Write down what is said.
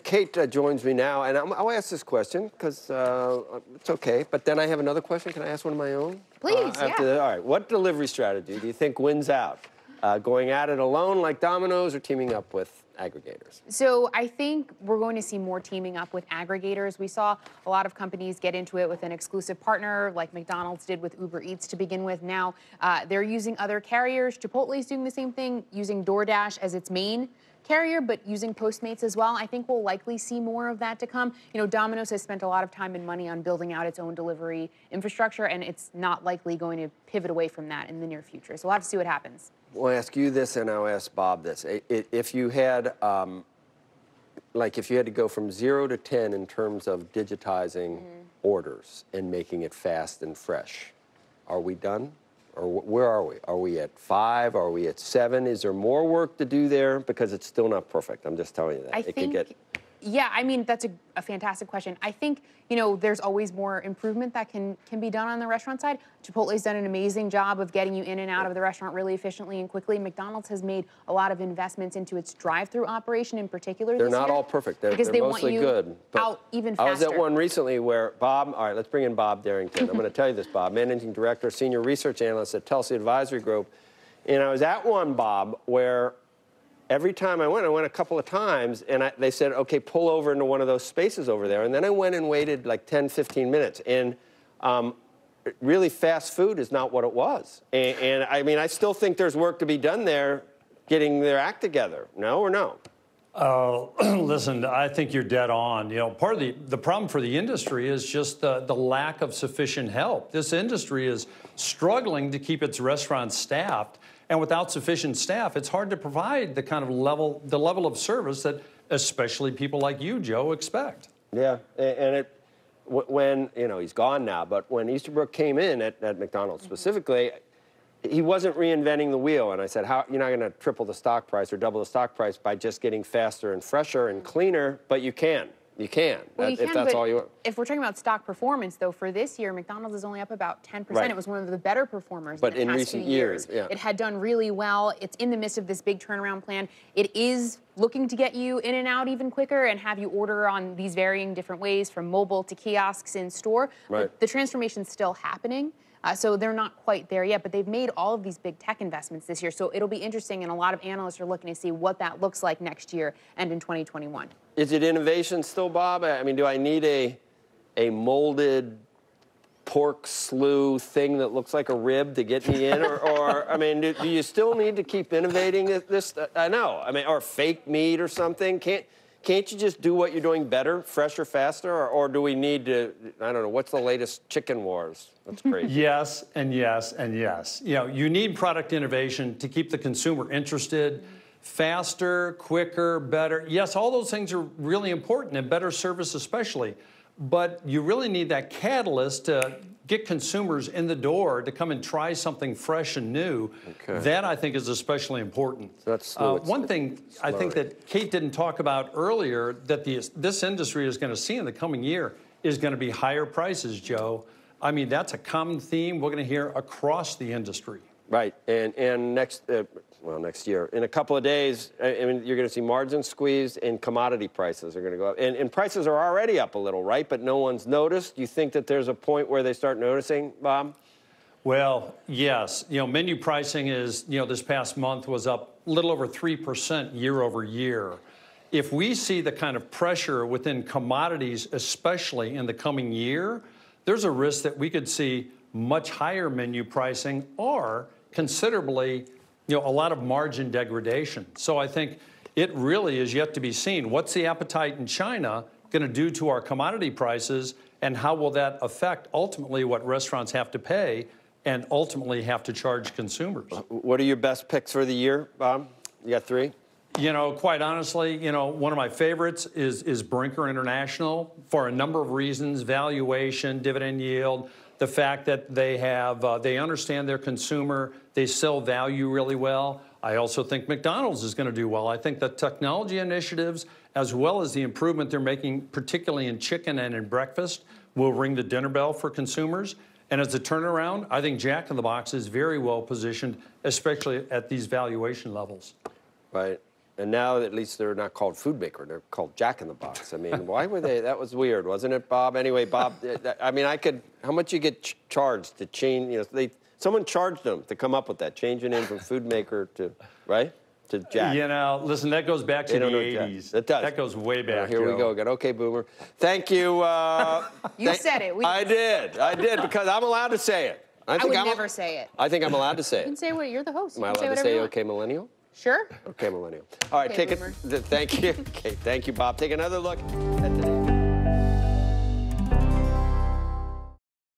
Kate joins me now, and I'll ask this question because it's okay. But then I have another question. Can I ask one of my own? Please, yeah. All right. What delivery strategy do you think wins out? Going at it alone like Domino's or teaming up with aggregators? So I think we're going to see more teaming up with aggregators. We saw a lot of companies get into it with an exclusive partner like McDonald's did with Uber Eats to begin with. Now they're using other carriers. Chipotle's doing the same thing, using DoorDash as its main carrier, but using Postmates as well. I think we'll likely see more of that to come. You know, Domino's has spent a lot of time and money on building out its own delivery infrastructure, and it's not likely going to pivot away from that in the near future. So we'll have to see what happens. Well, I'll ask you this, and I'll ask Bob this. If you had, if you had to go from 0 to 10 in terms of digitizing orders and making it fast and fresh, are we done? Or where are we? Are we at 5? Are we at 7? Is there more work to do there? Because it's still not perfect. I'm just telling you that. Yeah, I mean, that's a fantastic question. I think, you know, there's always more improvement that can be done on the restaurant side. Chipotle's done an amazing job of getting you in and out of the restaurant really efficiently and quickly. McDonald's has made a lot of investments into its drive-through operation in particular They're not all perfect. They're mostly good. Out even faster. I was at one recently where Bob, all right, let's bring in Bob Derrington. I'm going to tell you this, Bob, Managing Director, Senior Research Analyst at Telsey Advisory Group. And I was at one, Bob, where every time I went a couple of times, and they said, okay, pull over into one of those spaces over there. And then I went and waited like 10, 15 minutes. And really fast food is not what it was. And I mean, I still think there's work to be done there, getting their act together. No or no? Listen, I think you're dead on. You know, part of the problem for the industry is just the lack of sufficient help. This industry is struggling to keep its restaurants staffed. And without sufficient staff, it's hard to provide the kind of level of service that especially people like you, Joe, expect. Yeah, and when, you know, he's gone now, but when Easterbrook came in at McDonald's specifically, he wasn't reinventing the wheel. And I said, you're not going to triple the stock price or double the stock price by just getting faster and fresher and cleaner, but you can. You can, well, if that's all you want. If we're talking about stock performance, though, for this year, McDonald's is only up about 10%. Right. It was one of the better performers in the past recent years. Yeah. It had done really well. It's in the midst of this big turnaround plan. It is looking to get you in and out even quicker and have you order on these varying different ways, from mobile to kiosks in store. Right. But the transformation's still happening. So they're not quite there yet, but they've made all of these big tech investments this year. So it'll be interesting, and a lot of analysts are looking to see what that looks like next year and in 2021. Is it innovation still, Bob? I mean, do I need a molded pork slew thing that looks like a rib to get me in? or I mean, do you still need to keep innovating this? I know. I mean, or fake meat or something? Can't you just do what you're doing better, fresher, faster? Or do we need to, I don't know, what's the latest chicken wars? That's crazy. Yes, and yes, and yes. You know, you need product innovation to keep the consumer interested. Faster, quicker, better. Yes, all those things are really important, and better service especially. But you really need that catalyst to get consumers in the door to come and try something fresh and new. Okay. That, I think, is especially important. So that's one thing I think that Kate didn't talk about earlier that this industry is going to see in the coming year is going to be higher prices, Joe. I mean, that's a common theme we're going to hear across the industry. Right, and next year, in a couple of days, I mean, you're going to see margins squeezed and commodity prices are going to go up. And prices are already up a little, right? But no one's noticed. Do you think that there's a point where they start noticing, Bob? Well, yes. You know, menu pricing is, you know, this past month was up a little over 3% year over year. If we see the kind of pressure within commodities, especially in the coming year, there's a risk that we could see much higher menu pricing or considerably, you know, a lot of margin degradation. So I think it really is yet to be seen. What's the appetite in China going to do to our commodity prices, and how will that affect ultimately what restaurants have to pay and ultimately have to charge consumers? What are your best picks for the year, Bob? You got 3? You know, quite honestly, you know, one of my favorites is Brinker International for a number of reasons: valuation, dividend yield, the fact that they have, they understand their consumer, they sell value really well. I also think McDonald's is going to do well. I think the technology initiatives, as well as the improvement they're making, particularly in chicken and in breakfast, will ring the dinner bell for consumers. And as a turnaround, I think Jack in the Box is very well positioned, especially at these valuation levels. Right. And now at least they're not called Food Maker, they're called Jack in the Box. I mean, why were they? That was weird, wasn't it, Bob? Anyway, Bob, I mean, how much you get charged to change, you know, someone charged them to come up with that, change your name from Food Maker to, right? To Jack. You know, listen, that goes back to the 80s. It does. That goes way back. Here we go again. Okay, Boomer. Thank you. You said it. I did, because I'm allowed to say it. I would never say it. I think I'm allowed to say You can it. say what, you're the host. Am I You can allowed to whatever say you want. okay, millennial? Sure. Okay, millennial. All right, Okay, take Boomer. it. Thank you. Okay, thank you, Bob. Take another look at today's